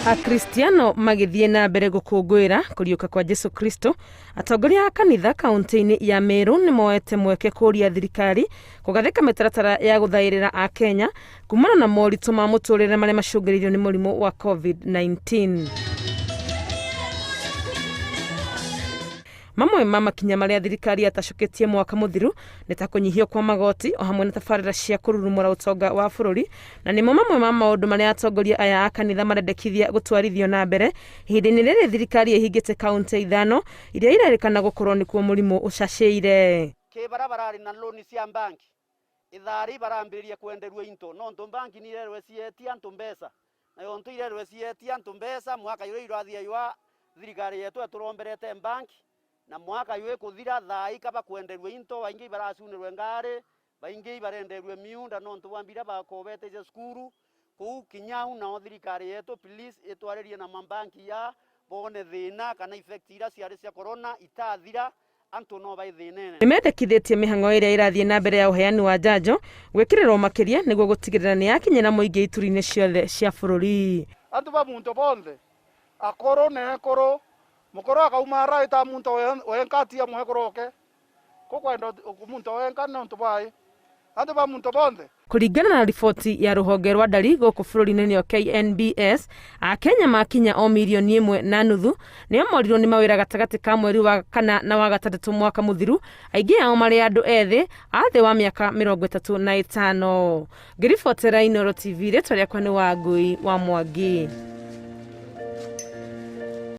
Akristiano magithie na mbere gũkũngũĩra kũriũka kwa Jesu Kristo. Atongoria a kanitha kaunti-inĩ ya Merũ nĩ moete mweke kũria thirikari kũgathĩka mĩtaratara ya gũthaĩrĩra a Kenya kumana na moritũ ma mũtũrĩre marĩa macũngĩrĩirio nĩ mũrimũ wa COVID-19. Mamwe ma makinya marĩa thirikari yatacũkĩtie mwaka mũthiru nĩ ta kũnyihio kwa magoti o hamwe na tabarĩra cia kũrurumũra ũtonga wa bũrũri, na nĩmo mamwe ma maũndũ marĩa atongoria aya a kanitha marendekithia gũtwarithio na mbere ihinda-inĩ rĩrĩ thirikari ĩhingĩte kaunti 5 iria irerĩkana gũkorwo nĩkuo mũrimũ ũcacĩire. Kĩbarabara na loni cia banki ithari barambĩrĩria kwenderwo into no ntũ banki ni irerwe cietia ntũ mbeca na yo ntũ irerwe cietia ntũ mbeca mwaka yũrĩ irathia ywa thirikari yetu turomberete banki na mwaka ywe kuthira thai kaba kwenderwe into waingi baracunirwe ngare baingi barenderwe miunda no ntwambira bakobete je skuru ku kinyau na thirikari yetu please etwarerie na mambanki ya bone thina kana infectira ciarĩ cia corona itathira antu no baithinene. Nimendekithĩtie mĩhang'o ĩrĩa ĩrathiĩ na mbere ya ũheani wa njanjo gwĩkĩrĩrwo makĩria nĩguo gũtigĩrĩra nĩ yakinyĩra mũingĩ ituri-inĩ ciothe cia bũrũri. Antu ba muntu bonde akoro ne ekoro mukoro akaumara ita muntu wenkatia mwekoroke kokwenda muntu wenkana muntu bai antu ba muntu bonde. Kũringana na riboti ya rũhonge rwa ndari gũkũ bũrũri-inĩ nĩyo KNBS, Akenya makinya o mirioni 1.5 nĩo morirwo nĩ mawĩra gatagatĩ ka mweri wa kana na wa gatatũ mwaka mũthiru, aingĩ ao marĩ andũ ethĩ a thĩ wa mĩaka 35. Ngĩribotera Inooro TV, rĩtwa rĩakwa nĩ Wangui wa Mwangi.